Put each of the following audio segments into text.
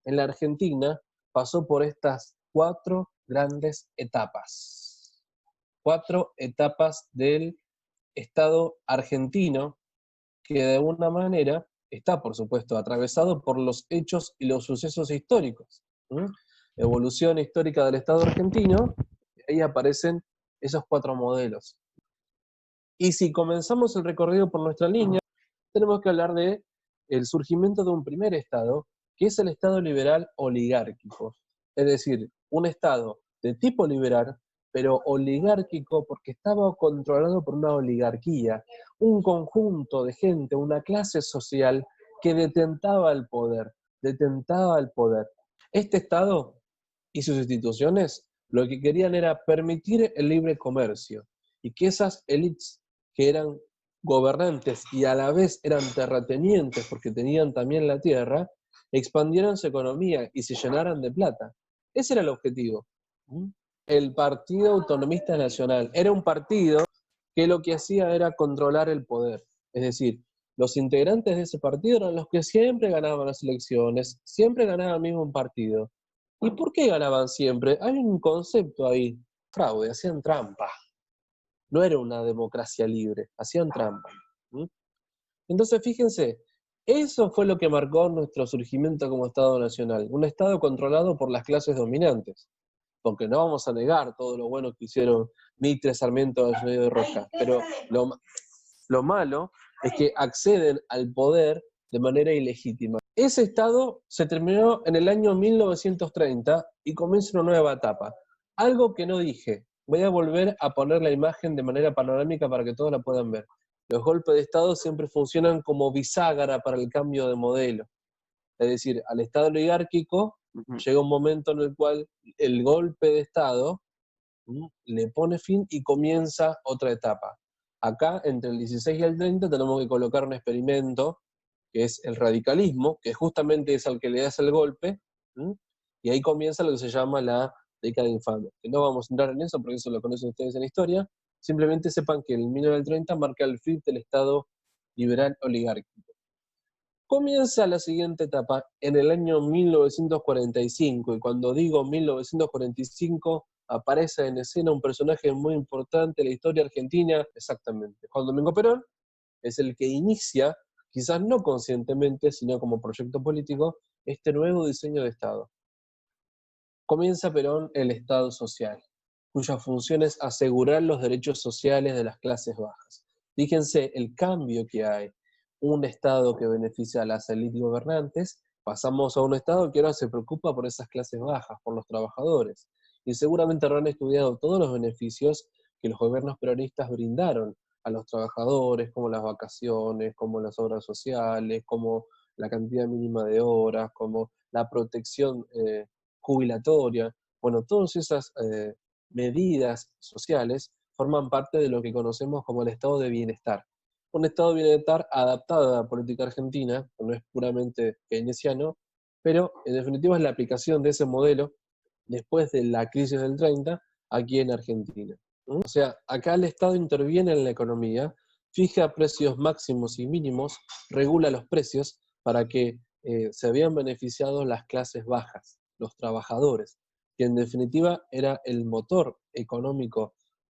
en la Argentina pasó por estas cuatro grandes etapas. Cuatro etapas del Estado argentino que de alguna manera está, por supuesto, atravesado por los hechos y los sucesos históricos. ¿Mm? Evolución histórica del Estado argentino, ahí aparecen esos cuatro modelos. Y si comenzamos el recorrido por nuestra línea, tenemos que hablar de el surgimiento de un primer Estado, que es el Estado liberal oligárquico. Es decir, un Estado de tipo liberal, pero oligárquico porque estaba controlado por una oligarquía, un conjunto de gente, una clase social que detentaba el poder, detentaba el poder. Este Estado y sus instituciones lo que querían era permitir el libre comercio y que esas élites que eran gobernantes y a la vez eran terratenientes porque tenían también la tierra, expandieran su economía y se llenaran de plata. Ese era el objetivo. El Partido Autonomista Nacional era un partido que lo que hacía era controlar el poder. Es decir, los integrantes de ese partido eran los que siempre ganaban las elecciones, siempre ganaba el mismo partido. ¿Y por qué ganaban siempre? Hay un concepto ahí, fraude, hacían trampa. No era una democracia libre, hacían trampa. ¿Mm? Entonces, fíjense, eso fue lo que marcó nuestro surgimiento como Estado Nacional, un Estado controlado por las clases dominantes, porque no vamos a negar todo lo bueno que hicieron Mitre, Sarmiento, Gallardo y Roca, pero lo malo es que acceden al poder de manera ilegítima. Ese Estado se terminó en el año 1930 y comienza una nueva etapa. Algo que no dije, voy a volver a poner la imagen de manera panorámica para que todos la puedan ver. Los golpes de Estado siempre funcionan como bisagra para el cambio de modelo. Es decir, al Estado oligárquico llega un momento en el cual el golpe de Estado le pone fin y comienza otra etapa. Acá, entre el 16 y el 30, tenemos que colocar un experimento, que es el radicalismo, que justamente es al que le das el golpe, y ahí comienza lo que se llama la década infame. Que no vamos a entrar en eso, porque eso lo conocen ustedes en la historia. Simplemente sepan que el 1930 marca el fin del Estado liberal oligárquico. Comienza la siguiente etapa en el año 1945, y cuando digo 1945, aparece en escena un personaje muy importante de la historia argentina, exactamente. Juan Domingo Perón es el que inicia, quizás no conscientemente, sino como proyecto político, este nuevo diseño de Estado. Comienza Perón el Estado social, cuya función es asegurar los derechos sociales de las clases bajas. Fíjense el cambio que hay. Un Estado que beneficia a las élites gobernantes, pasamos a un Estado que ahora se preocupa por esas clases bajas, por los trabajadores. Y seguramente habrán estudiado todos los beneficios que los gobiernos peronistas brindaron a los trabajadores, como las vacaciones, como las obras sociales, como la cantidad mínima de horas, como la protección jubilatoria. Bueno, todas esas medidas sociales forman parte de lo que conocemos como el estado de bienestar. Un estado de bienestar adaptado a la política argentina, que no es puramente keynesiano, pero en definitiva es la aplicación de ese modelo después de la crisis del 30 aquí en Argentina. O sea, acá el Estado interviene en la economía, fija precios máximos y mínimos, regula los precios para que se vean beneficiados las clases bajas, los trabajadores, que en definitiva era el motor económico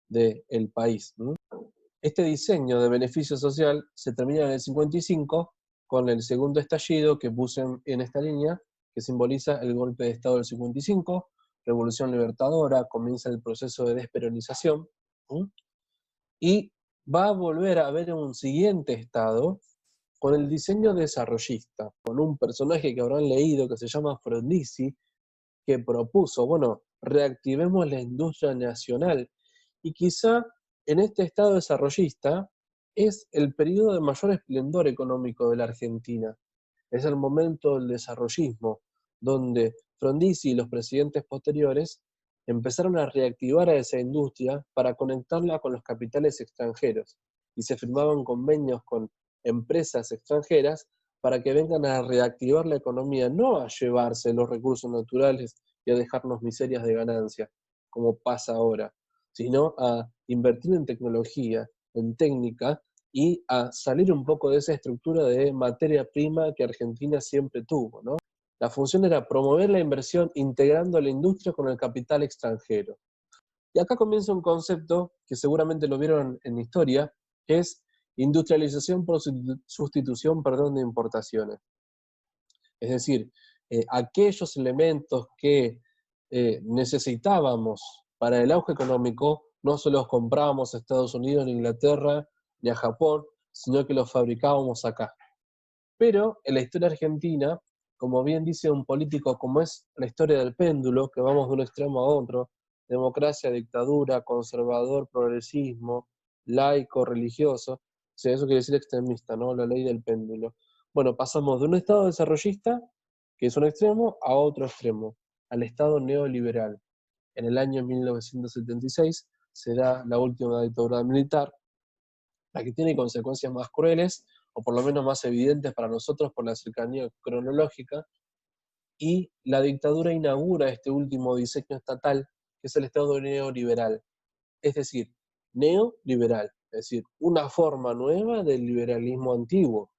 del país. Este diseño de beneficio social se termina en el 55 con el segundo estallido que puse en esta línea, que simboliza el golpe de Estado del 55, Revolución Libertadora, comienza el proceso de desperonización, y va a volver a haber un siguiente Estado con el diseño desarrollista, con un personaje que habrán leído que se llama Frondizi, que propuso, bueno, reactivemos la industria nacional, y quizá en este Estado desarrollista es el periodo de mayor esplendor económico de la Argentina. Es el momento del desarrollismo, donde Frondizi y los presidentes posteriores empezaron a reactivar a esa industria para conectarla con los capitales extranjeros, y se firmaban convenios con empresas extranjeras para que vengan a reactivar la economía, no a llevarse los recursos naturales y a dejarnos miserias de ganancia, como pasa ahora, sino a invertir en tecnología, en técnica, y a salir un poco de esa estructura de materia prima que Argentina siempre tuvo, ¿no? La función era promover la inversión integrando la industria con el capital extranjero. Y acá comienza un concepto que seguramente lo vieron en historia, que es industrialización por sustitución, de importaciones. Es decir, aquellos elementos que necesitábamos para el auge económico, no se los comprábamos a Estados Unidos, ni a Inglaterra, ni a Japón, sino que los fabricábamos acá. Pero en la historia argentina, como bien dice un político, como es la historia del péndulo, que vamos de un extremo a otro, democracia, dictadura, conservador, progresismo, laico, religioso, o sea, eso quiere decir extremista, ¿no? La ley del péndulo. Bueno, pasamos de un estado desarrollista, que es un extremo, a otro extremo, al estado neoliberal. En el año 1976 se da la última dictadura militar, la que tiene consecuencias más crueles, o por lo menos más evidentes para nosotros por la cercanía cronológica, y la dictadura inaugura este último diseño estatal, que es el Estado neoliberal. Es decir, neoliberal, es decir, una forma nueva del liberalismo antiguo.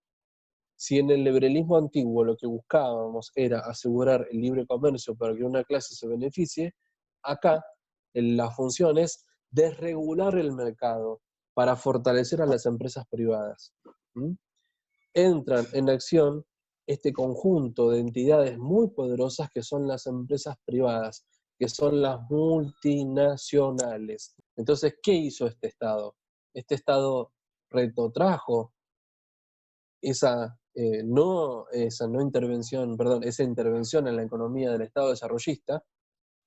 Si en el liberalismo antiguo lo que buscábamos era asegurar el libre comercio para que una clase se beneficie, acá la función es desregular el mercado para fortalecer a las empresas privadas. ¿Mm? Entran en acción este conjunto de entidades muy poderosas que son las empresas privadas, que son las multinacionales. Entonces, ¿qué hizo este Estado? Este Estado retrotrajo esa esa intervención en la economía del Estado desarrollista.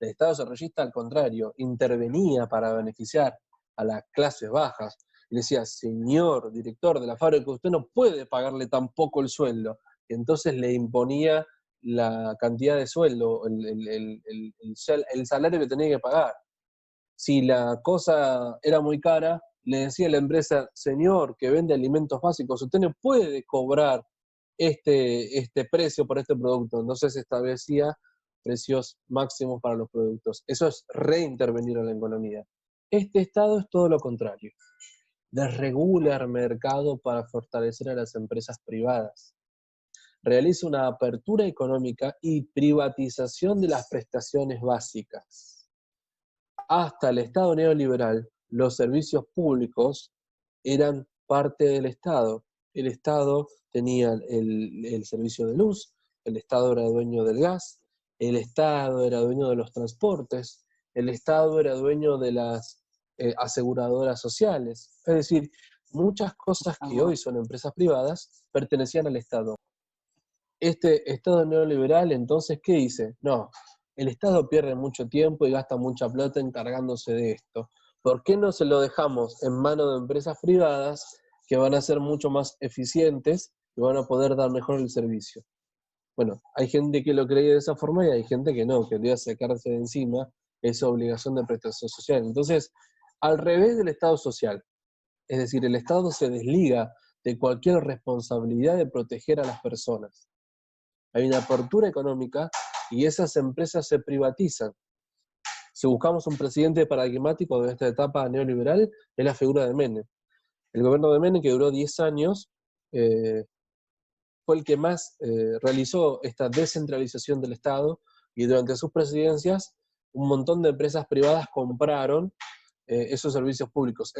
El Estado desarrollista, al contrario, intervenía para beneficiar a las clases bajas. Y decía, señor director de la fábrica, usted no puede pagarle tan poco el sueldo. Y entonces le imponía la cantidad de sueldo, el salario que tenía que pagar. Si la cosa era muy cara, le decía a la empresa, señor, que vende alimentos básicos, usted no puede cobrar este precio por este producto. Entonces se establecía precios máximos para los productos. Eso es reintervenir en la economía. Este Estado es todo lo contrario. Desregula el mercado para fortalecer a las empresas privadas. Realiza una apertura económica y privatización de las prestaciones básicas. Hasta el Estado neoliberal, los servicios públicos eran parte del Estado. El Estado tenía el servicio de luz, el Estado era dueño del gas, el Estado era dueño de los transportes, el Estado era dueño de las aseguradoras sociales. Es decir, muchas cosas que hoy son empresas privadas pertenecían al Estado. Este Estado neoliberal, entonces, ¿qué dice? No, el Estado pierde mucho tiempo y gasta mucha plata encargándose de esto. ¿Por qué no se lo dejamos en manos de empresas privadas que van a ser mucho más eficientes y van a poder dar mejor el servicio? Bueno, hay gente que lo cree de esa forma y hay gente que no, que debe sacarse de encima esa obligación de prestación social. Entonces, al revés del Estado social, es decir, el Estado se desliga de cualquier responsabilidad de proteger a las personas. Hay una apertura económica y esas empresas se privatizan. Si buscamos un presidente paradigmático de esta etapa neoliberal, es la figura de Menem. El gobierno de Menem, que duró 10 años, fue el que más realizó esta descentralización del Estado, y durante sus presidencias un montón de empresas privadas compraron esos servicios públicos.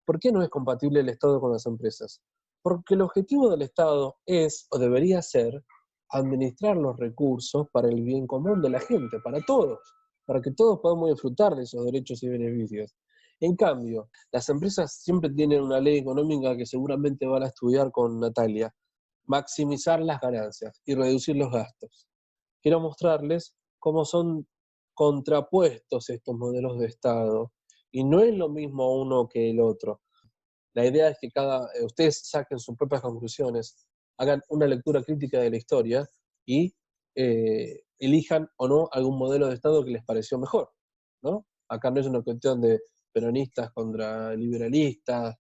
¿Por qué no es compatible el Estado con las empresas? Porque el objetivo del Estado es, o debería ser, administrar los recursos para el bien común de la gente, para todos, para que todos podamos disfrutar de esos derechos y beneficios. En cambio, las empresas siempre tienen una ley económica que seguramente van a estudiar con Natalia: maximizar las ganancias y reducir los gastos. Quiero mostrarles cómo son contrapuestos estos modelos de Estado, y no es lo mismo uno que el otro. La idea es que ustedes saquen sus propias conclusiones, hagan una lectura crítica de la historia y elijan o no algún modelo de Estado que les pareció mejor, ¿no? Acá no es una cuestión de peronistas contra liberalistas,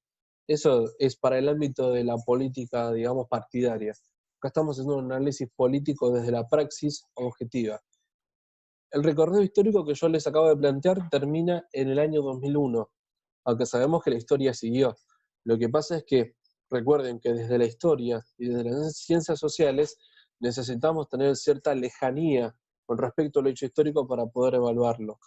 eso es para el ámbito de la política, digamos, partidaria. Acá estamos haciendo un análisis político desde la praxis objetiva. El recorrido histórico que yo les acabo de plantear termina en el año 2001, aunque sabemos que la historia siguió. Lo que pasa es que recuerden que desde la historia y desde las ciencias sociales necesitamos tener cierta lejanía con respecto al hecho histórico para poder evaluarlo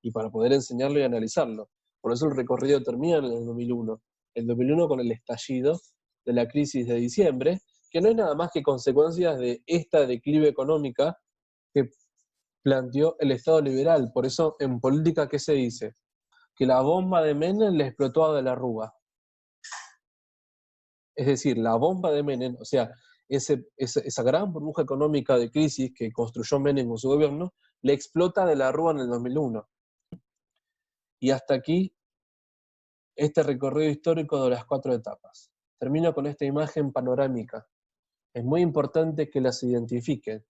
y para poder enseñarlo y analizarlo. Por eso el recorrido termina en el 2001. El 2001 con el estallido de la crisis de diciembre, que no es nada más que consecuencias de esta declive económica que planteó el Estado liberal. Por eso en política, ¿qué se dice? Que la bomba de Menem le explotó a De la Rúa. Es decir, la bomba de Menem, o sea, esa gran burbuja económica de crisis que construyó Menem con su gobierno, le explota a De la Rúa en el 2001. Y hasta aquí este recorrido histórico de las 4 etapas. Termino con esta imagen panorámica. Es muy importante que las identifiquen.